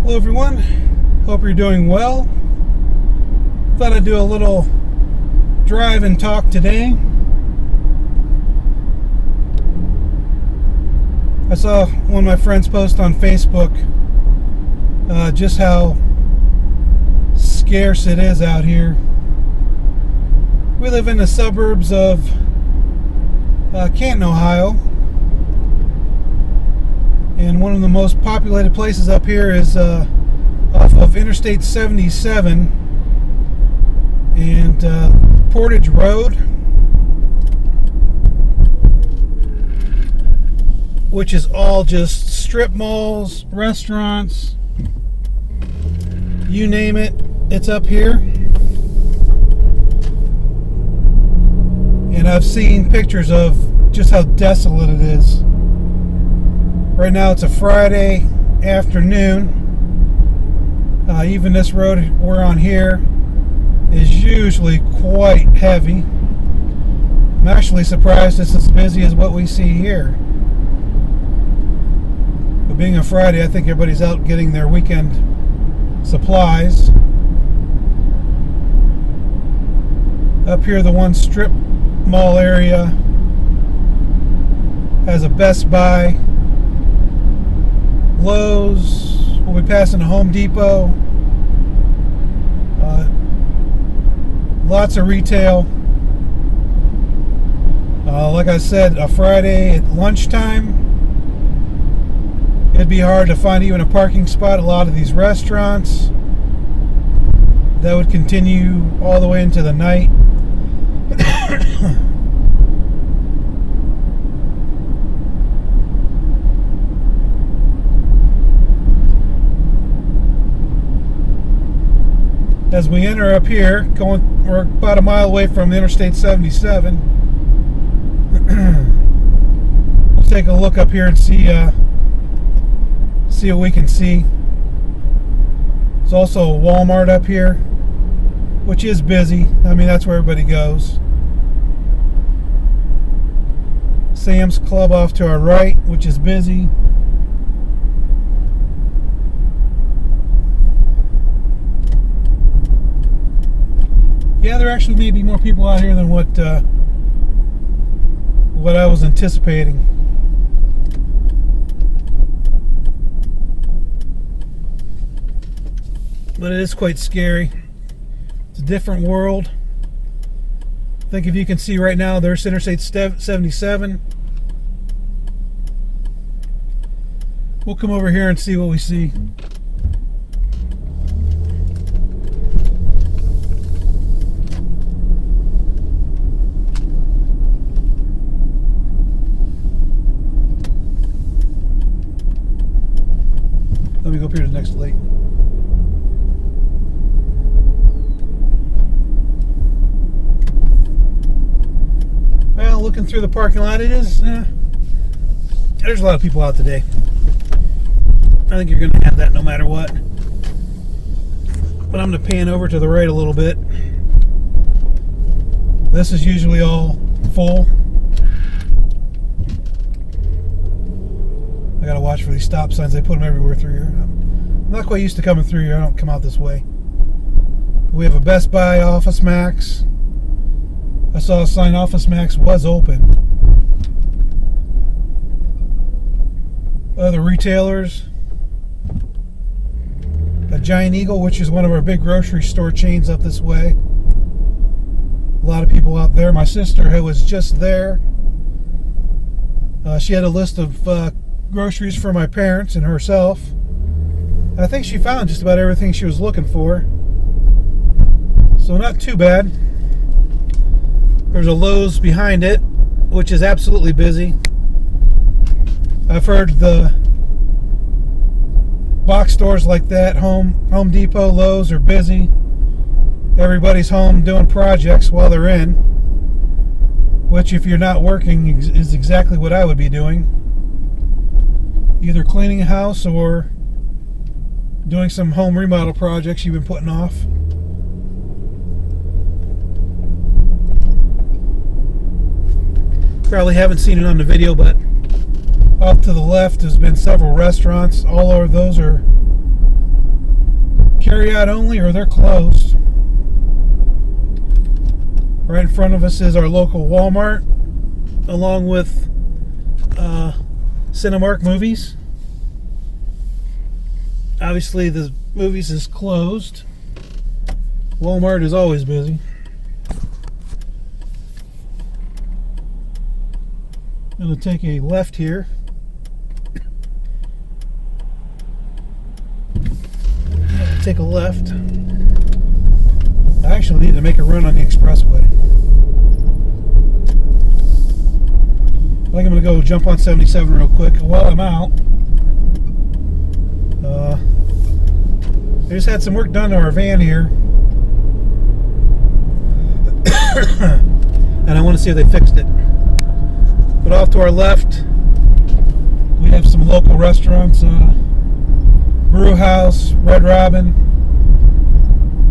Hello everyone, hope you're doing well. Thought I'd do a little drive and talk today. I saw one of my friends post on Facebook just how scarce it is out here. We live in the suburbs of Canton, Ohio. And one of the most populated places up here is off of Interstate 77 and Portage Road, which is all just strip malls, restaurants, you name it, it's up here. And I've seen pictures of just how desolate it is. Right now it's a Friday afternoon. Even this road we're on here is usually quite heavy. I'm actually surprised it's as busy as what we see here. But being a Friday, I think everybody's out getting their weekend supplies. Up here, the one strip mall area has a Best Buy, Lowe's, we'll be passing a Home Depot, lots of retail. Like I said, a Friday at lunchtime, it'd be hard to find even a parking spot at a lot of these restaurants. That would continue all the way into the night. As we enter up here, we're about a mile away from Interstate 77. We'll take a look up here and see what we can see. There's also a Walmart up here, which is busy. I mean, that's where everybody goes. Sam's Club off to our right, which is busy. Yeah, there actually may be more people out here than what I was anticipating. But it is quite scary. It's a different world. I think if you can see right now, there's Interstate 77. We'll come over here and see what we see. Let me go up here to the next lake. Well, looking through the parking lot, it is, there's a lot of people out today. I think you're going to have that no matter what. But I'm going to pan over to the right a little bit. This is usually all full. I gotta watch for these stop signs. They put them everywhere through here. I'm not quite used to coming through here. I don't come out this way. We have a Best Buy, Office Max. I saw a sign Office Max was open. Other retailers. A Giant Eagle, which is one of our big grocery store chains up this way. A lot of people out there. My sister, who was just there, she had a list of groceries for my parents and herself. I think she found just about everything she was looking for. So not too bad. There's a Lowe's behind it, which is absolutely busy. I've heard the box stores like that, Home Depot, Lowe's, are busy. Everybody's home doing projects while they're in, which if you're not working is exactly what I would be doing. Either cleaning a house or doing some home remodel projects you've been putting off. Probably haven't seen it on the video, but off to the left has been several restaurants. All of those are carry out only or they're closed. Right in front of us is our local Walmart, along with Cinemark Movies. Obviously, the movies is closed. Walmart is always busy. I'm going to take a left here. Take a left. I actually need to make a run on the expressway. I think I'm going to go jump on 77 real quick. While I'm out, I just had some work done to our van here. And I want to see if they fixed it. But off to our left, we have some local restaurants. Brew House, Red Robin,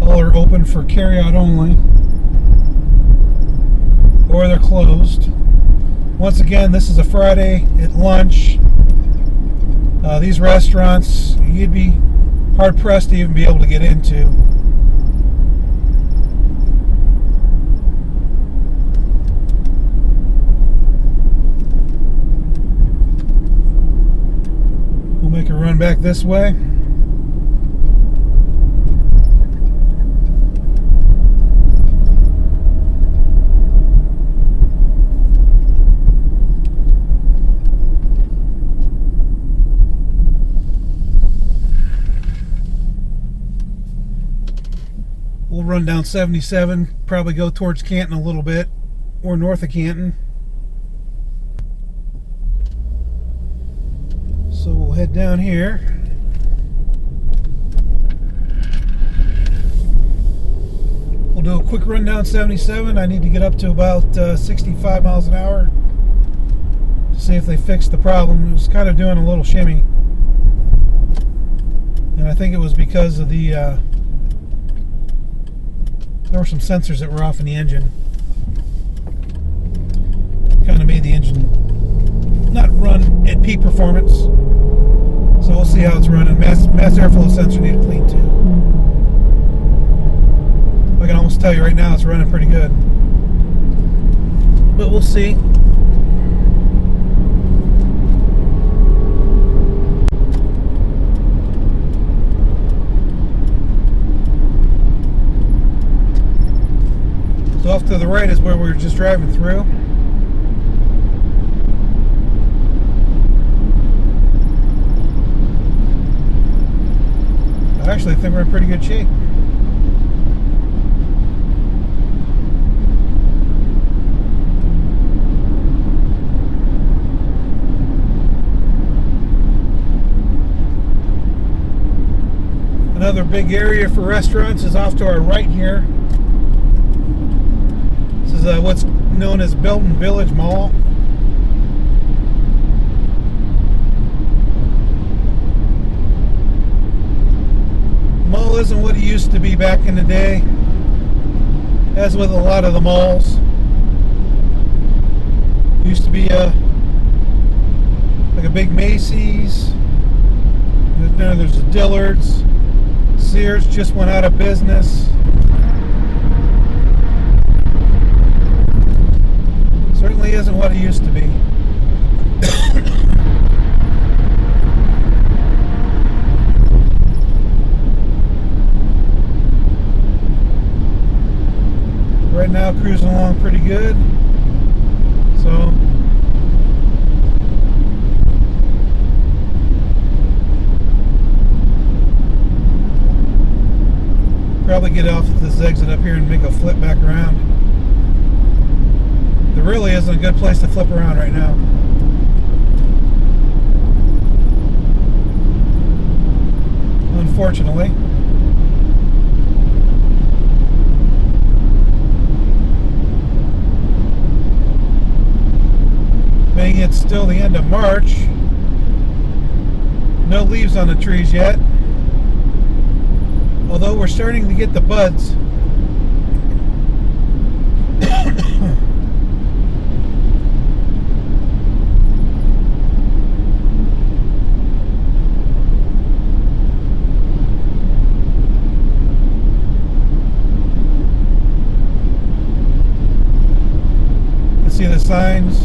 all are open for carry-out only, or they're closed. Once again, this is a Friday at lunch. These restaurants, you'd be hard-pressed to even be able to get into. We'll make a run back this way. We'll run down 77, probably go towards Canton a little bit, or north of Canton. So we'll head down here. We'll do a quick run down 77. I need to get up to about 65 miles an hour to see if they fixed the problem. It was kind of doing a little shimmy. And I think it was because of the there were some sensors that were off in the engine. Kind of made the engine not run at peak performance. So we'll see how it's running. Mass airflow sensor need to clean too. I can almost tell you right now it's running pretty good. But we'll see. So off to the right is where we were just driving through. I actually think we're in pretty good shape. Another big area for restaurants is off to our right here. This is what's known as Belton Village Mall. Mall isn't what it used to be back in the day, as with a lot of the malls. It used to be like a big Macy's. There's a Dillard's. Sears just went out of business. Certainly isn't what it used to be. Right now, cruising along pretty good. So probably get off at this exit up here and make a flip back around. There really isn't a good place to flip around right now. Unfortunately. Being it's still the end of March, no leaves on the trees yet. Although we're starting to get the buds. signs.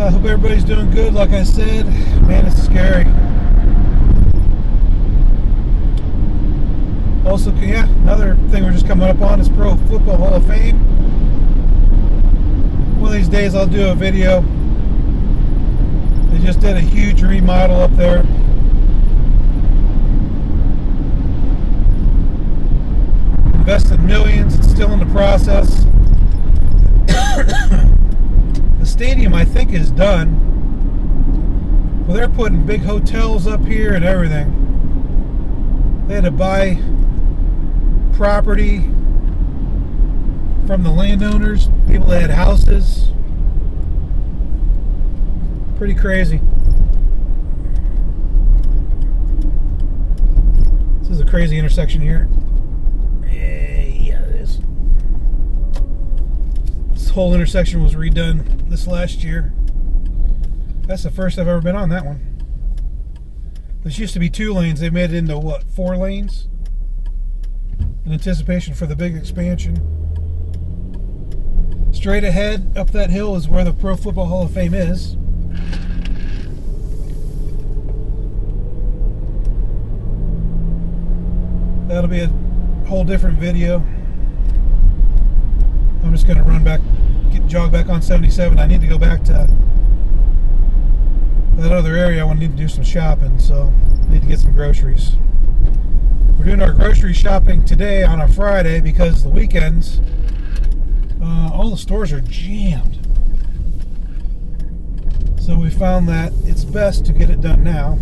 I hope everybody's doing good. Like I said, man, it's scary. Also, yeah, another thing we're just coming up on is Pro Football Hall of Fame. One of these days I'll do a video. They just did a huge remodel up there. Invested millions. It's still in the process. The stadium, I think, is done. Well, they're putting big hotels up here and everything. They had to buy property from the landowners, people that had houses. Pretty crazy. This is a crazy intersection here. Yeah, it is. This whole intersection was redone this last year. That's the first I've ever been on that one. This used to be 2 lanes. They made it into, what, 4 lanes? In anticipation for the big expansion. Straight ahead up that hill is where the Pro Football Hall of Fame is. That'll be a whole different video. I'm just going to run back, jog back on 77. I need to go back to that other area. I need to do some shopping, so I need to get some groceries. We're doing our grocery shopping today on a Friday because the weekends, all the stores are jammed. So we found that it's best to get it done now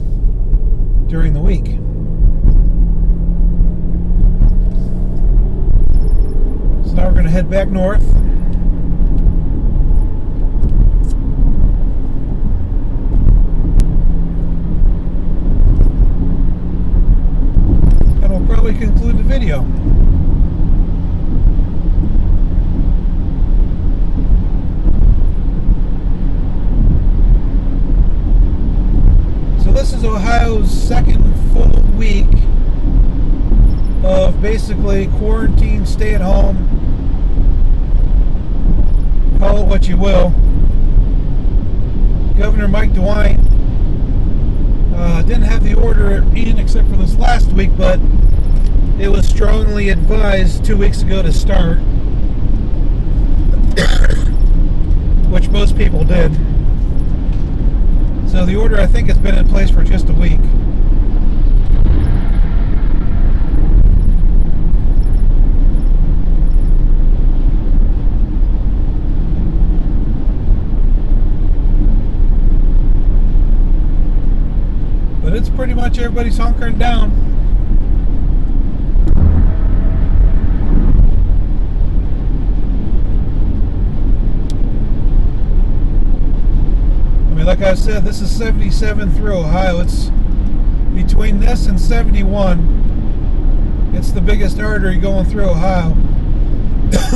during the week. So now we're going to head back north. Probably conclude the video. So this is Ohio's second full week of basically quarantine, stay at home, call it what you will. Governor Mike DeWine didn't have the order in except for this last week, but it was strongly advised 2 weeks ago to start, which most people did. So the order, I think, has been in place for just a week. But it's pretty much everybody's hunkering down. Like I said, this is 77 through Ohio. It's between this and 71. It's the biggest artery going through Ohio,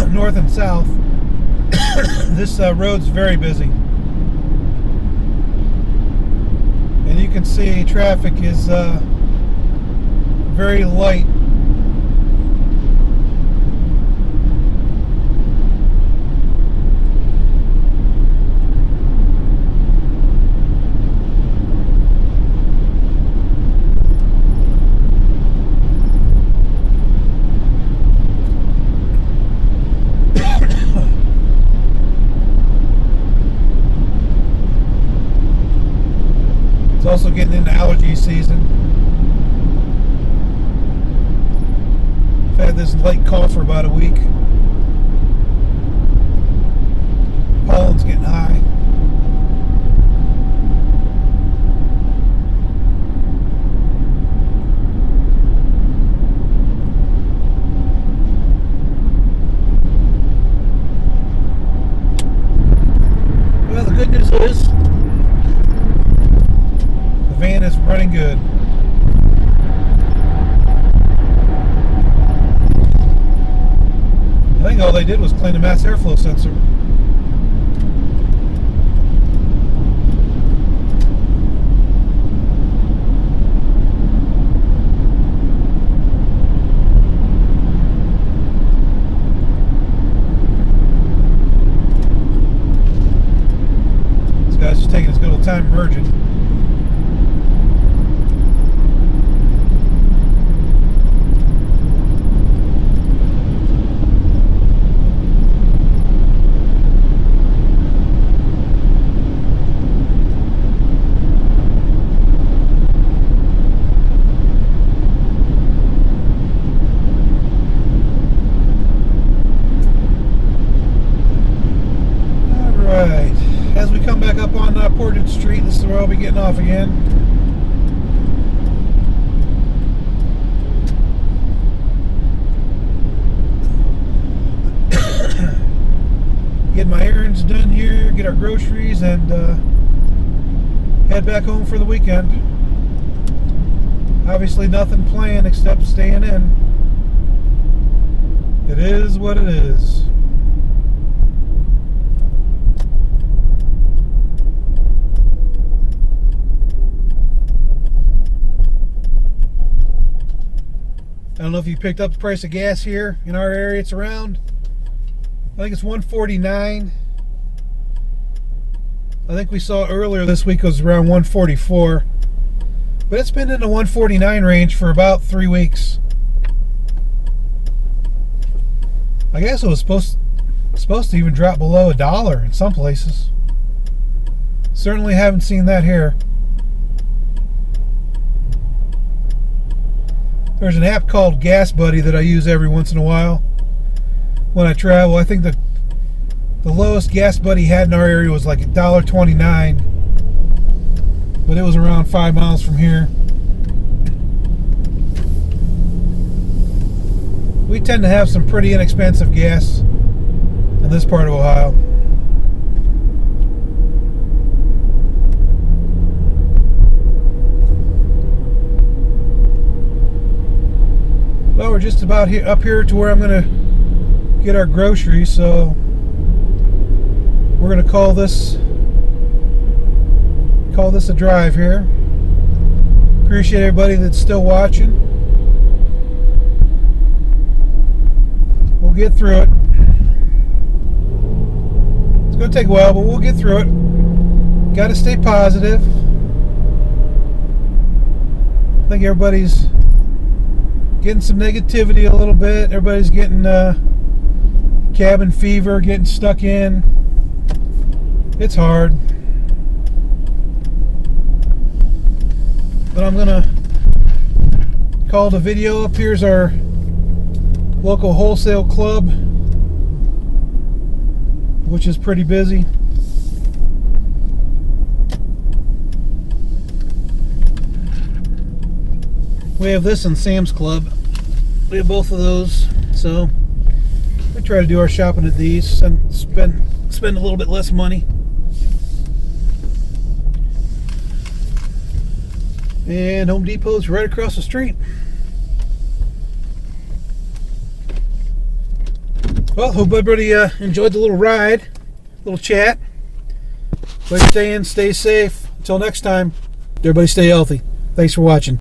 north and south. This road's very busy. And you can see traffic is very light. It's also getting into allergy season. I've had this light cough for about a week. Pollen's getting high. Well, the good news is the van is running good. think all they did was clean the mass airflow sensor. This guy's just taking his good old time merging. As we come back up on Portage Street, this is where I'll be getting off again. Get my errands done here, get our groceries, and head back home for the weekend. Obviously nothing planned except staying in. It is what it is. I don't know if you picked up the price of gas here in our area. It's around, I think it's $1.49. I think we saw earlier this week it was around $1.44. But it's been in the $1.49 range for about 3 weeks. I guess it was supposed to even drop below $1 in some places. Certainly haven't seen that here. There's an app called Gas Buddy that I use every once in a while when I travel. I think the lowest Gas Buddy had in our area was like $1.29, but it was around 5 miles from here. We tend to have some pretty inexpensive gas in this part of Ohio. Well, we're just about here, up here to where I'm going to get our groceries, so we're going to call this a drive here. Appreciate everybody that's still watching. We'll get through it. It's going to take a while, but we'll get through it. Got to stay positive. I think everybody's getting some negativity a little bit. Everybody's getting cabin fever, getting stuck in. It's hard. But I'm gonna call it a video. Up here's our local wholesale club, which is pretty busy. We have this in Sam's Club. We have both of those, so we try to do our shopping at these and spend a little bit less money. And Home Depot's right across the street. Well, hope everybody enjoyed the little ride, little chat. Everybody stay in, stay safe. Until next time, everybody stay healthy. Thanks for watching.